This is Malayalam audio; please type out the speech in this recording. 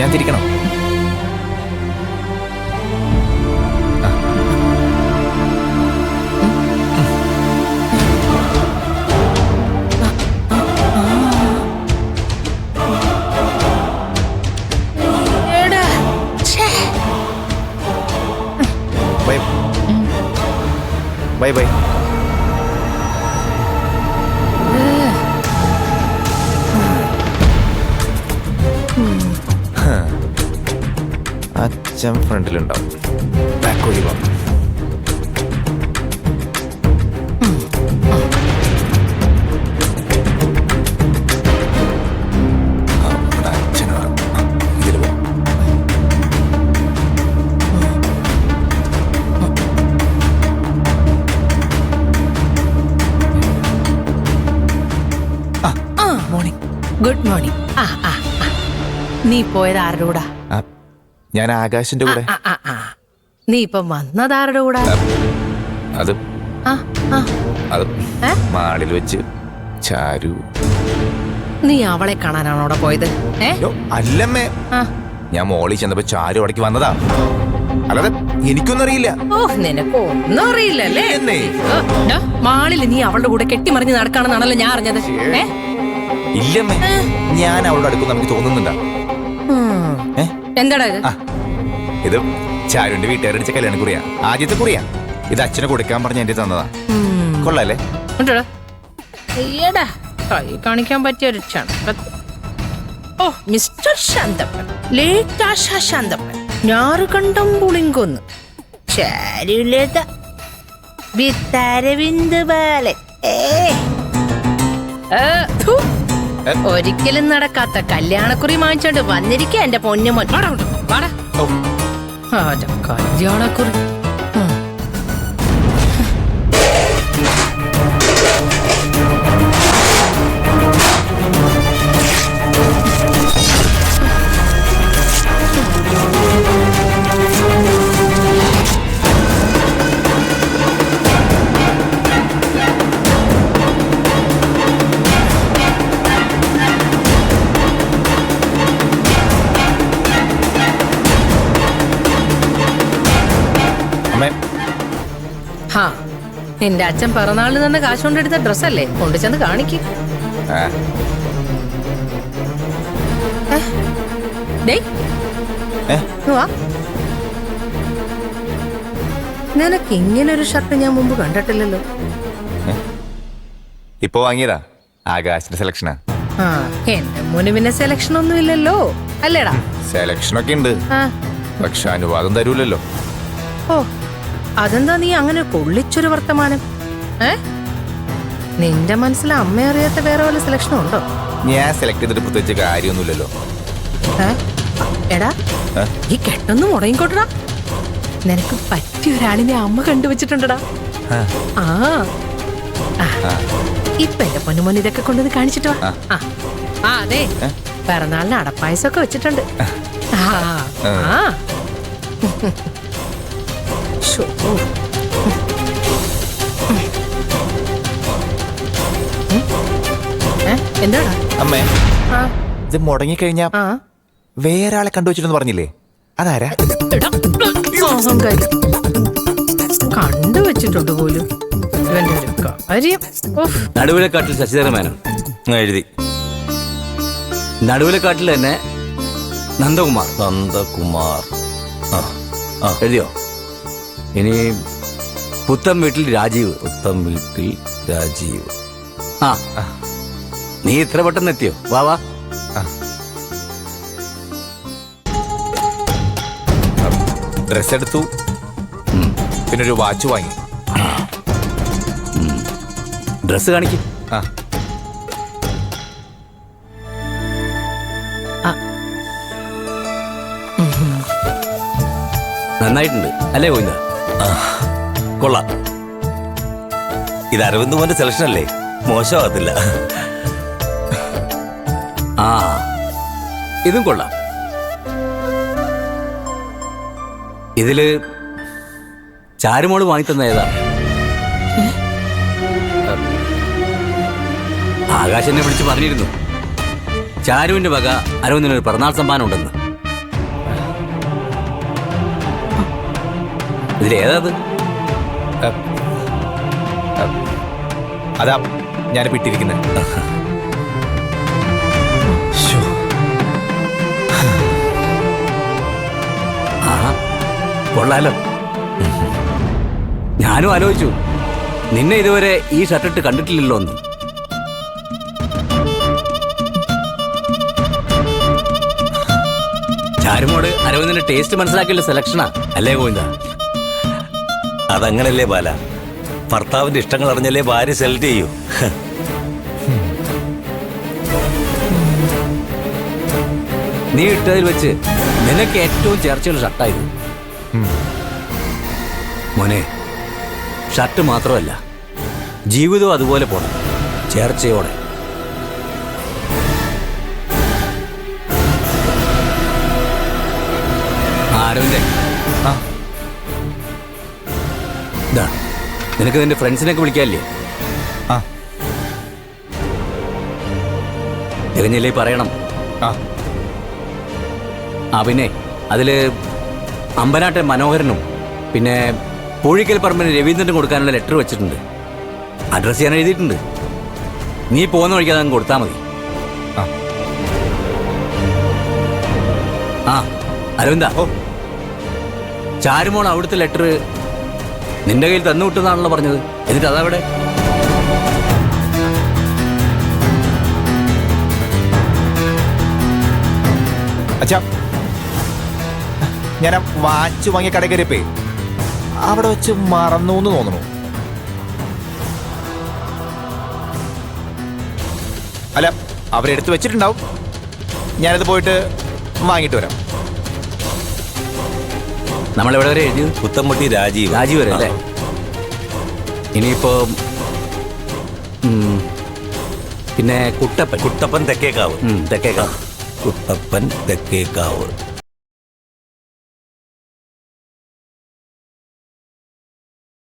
ഞാൻ തിരിക്കണം. Bye bye. അച്ഛൻ ഫ്രണ്ടിലുണ്ടാവും. ബാക്ക് വഴി പോകാം. Good morning. നീ പോയത് ആരുടെ കൂടാ? ഞാൻ ആകാശിന്റെ കൂടെ. നീ ഇപ്പൊ വന്നത് ആരുടെ കൂടാ? അത് മാളിൽ വെച്ച് ചാരു. നീ അവളെ കാണാനാണോ അവിടെ പോയത്? അല്ലമ്മേ, ഞാൻ മോളിൽ ചെന്നപ്പോ ചാരു അവിടേക്ക് വന്നതാ. അല്ലാതെ എനിക്കൊന്നും അറിയില്ല. നിനക്കൊന്നും അറിയില്ലല്ലേ? മാളിൽ നീ അവളുടെ കൂടെ കെട്ടിമറിഞ്ഞ് നടക്കാണെന്നാണല്ലോ ഞാൻ അറിഞ്ഞത്. ഇല്ലമ്മേ, ഞാൻ അവളുടെ അടുക്കും നമുക്ക് തോന്നുന്നുണ്ടാ. എന്താടാ ഇത്? ഇത് ചാരുവിന്റെ വീട്ടുകാരടിച്ച കല്യാണ കുറിയാ. ആദ്യത്തെ കുറിയാ. ഇത് അച്ഛനെ കൊടുക്കാൻ പറഞ്ഞ എന്റെ തന്നതാ. കൊള്ളാല്ലേ? കൈ കാണിക്കാൻ പറ്റിയ ഒരു ഓ മിസ്റ്റർ ശാന്തപ്പൻ, ലേറ്റ് ആശാ ശാന്തപ്പൻ, ഞാറുകണ്ടം പുളിങ്കൊന്ന്, ചാരുലത, വിത്തരവിന്ദു ബാലൻ. ഒരിക്കലും നടക്കാത്ത കല്യാണക്കുറി വാങ്ങിച്ചോണ്ട് വന്നിരിക്ക എന്റെ പൊന്നുമോൻ. കല്യാണക്കുറി നിന്റെ അച്ഛൻ പിറന്നാളിന് തന്നെ കാശ് കൊണ്ടെടുത്ത ഡ്രസ്സല്ലേ, കൊണ്ടു ചെന്ന് കാണിക്ക്. നിനക്ക് ഇങ്ങനൊരു ഷർട്ട് ഞാൻ മുമ്പ് കണ്ടിട്ടില്ലല്ലോ. ഇപ്പൊ വാങ്ങിയതാ, ആകാശിന്റെ സെലക്ഷനാ. എന്റെ മുന് പിന്നെ സെലക്ഷൻ ഒന്നും ഇല്ലല്ലോ, അല്ലേടാ? സെലക്ഷൻ ഒക്കെ ഉണ്ട്, പക്ഷെ അനുവാദം തരൂലല്ലോ. ഓ, അതെന്താ നീ അങ്ങനെ കൊള്ളിച്ചൊരു വർത്തമാനം? നിന്റെ മനസ്സിൽ അമ്മ അറിയാത്ത വേറെ വല്ല സെലക്ഷനും ഉണ്ടോ? ഞാൻ സെലക്ട് ചെയ്തിട്ട് പ്രത്യേകിച്ച് കാര്യമൊന്നുമില്ലല്ലോ. എടാ, ഈ കെട്ടൊന്നും മുടങ്ങിക്കോട്ടടാ. നിനക്ക് പറ്റിയ ഒരാളിനെ അമ്മ കണ്ടുവച്ചിട്ടുണ്ടടാ. ഇപ്പൊ എന്റെ പൊന്നുമോൻ ഇതൊക്കെ കൊണ്ടുവന്ന് കാണിച്ചിട്ട് വാ. അതെ, പിറന്നാളിന് അടപ്പായസൊക്കെ വെച്ചിട്ടുണ്ട്. എന്താടാ അമ്മേ, ഇത് മുടങ്ങിക്കഴിഞ്ഞാ വേറെ ആളെ കണ്ടുവച്ചിട്ടെന്ന് പറഞ്ഞില്ലേ, അതാരാ? കണ്ടുവച്ചിട്ടുണ്ട് പോലും. നടുവിലെക്കാട്ടിൽ ശശിധരമേനോൻ എഴുതി. നടുവിലെക്കാട്ടിൽ തന്നെ നന്ദകുമാർ എഴുതിയോ? ഇനി പുത്തം വീട്ടിൽ രാജീവ്. നീ ഇത്ര പെട്ടെന്ന് എത്തിയോ? വാ വാ. ഡ്രസ് എടുത്തു, പിന്നെ ഒരു വാച്ച് വാങ്ങി. ഡ്രസ് കാണിക്കും. നന്നായിട്ടുണ്ട് അല്ലേ ഗോവിന്ദ? കൊള്ളാം. ഇത് അരവിന്ദ് മോന്റെ സെലക്ഷൻ അല്ലേ, മോശമാകത്തില്ല. ഇതും കൊള്ളാം. ഇതില് ചാരുമോള് വാങ്ങിത്തന്ന ഏതാ? ആകാശ് എന്നെ വിളിച്ച് പറഞ്ഞിരുന്നു, ചാരുവിന്റെ വക അരവിന്ദിനൊരു പിറന്നാൾ സമ്മാനം ഉണ്ടെന്ന്. ഇതിലേതാത്? അതാ ഞാനിപ്പോ ഇട്ടിരിക്കുന്നത്. ആഹാ, കൊള്ളാലോ. ഞാനും ആലോചിച്ചു, നിന്നെ ഇതുവരെ ഈ ഷർട്ടിട്ട് കണ്ടിട്ടില്ലല്ലോ ഒന്നും. ചാരുമോട് അരവിന്ദിന്റെ ടേസ്റ്റ് മനസ്സിലാക്കിയുള്ള സെലക്ഷനാ അല്ലേ ഗോവിന്ദ? അതങ്ങനല്ലേ ബാല, ഭർത്താവിന്റെ ഇഷ്ടങ്ങൾ അറിഞ്ഞല്ലേ ഭാര്യ സെലക്ട് ചെയ്യൂ. നീ ഇട്ടതിൽ വെച്ച് നിനക്ക് ഏറ്റവും ചേർച്ചയുള്ള ഷർട്ടായത്. മോനെ, ഷർട്ട് മാത്രമല്ല, ജീവിതവും അതുപോലെ പോണം, ചേർച്ചയോടെ. ആരവിന്റെ ഇതാ, നിനക്ക് നിന്റെ ഫ്രണ്ട്സിനൊക്കെ വിളിക്കാല്ലേ? ആ തികഞ്ഞില്ലേ പറയണം. ആ പിന്നെ അതില് അമ്പനാട്ടെ മനോഹരനും പിന്നെ പൂഴിക്കൽ പറമ്പിന് രവീന്ദ്രനും കൊടുക്കാനുള്ള ലെറ്റർ വെച്ചിട്ടുണ്ട്. അഡ്രസ് ഞാൻ എഴുതിയിട്ടുണ്ട്. നീ പോകുന്ന വഴിക്ക് അതങ്ങ് കൊടുത്താൽ മതി. ആ ആ അരവിന്ദ, ഓ ചാരുമോൾ അവിടുത്തെ ലെറ്റർ നിന്റെ കയ്യിൽ തന്നു വിട്ടെന്നാണല്ലോ പറഞ്ഞത്. എന്നിട്ട് അതവിടെ? അച്ഛാ, ഞാൻ വാച്ച് വാങ്ങിയ കട കയറിയപ്പേ അവിടെ വെച്ച് മറന്നു എന്ന് തോന്നുന്നു. അല്ല, അവരെടുത്ത് വെച്ചിട്ടുണ്ടാവും. ഞാനത് പോയിട്ട് വാങ്ങിയിട്ട് വരാം. നമ്മളെവിടെ വരെ എഴുതിയത്? പുത്തമ്പട്ടി രാജീവ്. രാജീവ് വരെ അല്ലേ? ഇനിയിപ്പോ പിന്നെ കുട്ടപ്പൻ. കുട്ടപ്പൻ തെക്കേക്കാവ്. തെക്കേക്കാവ്. കുട്ടപ്പൻ തെക്കേക്കാവ്.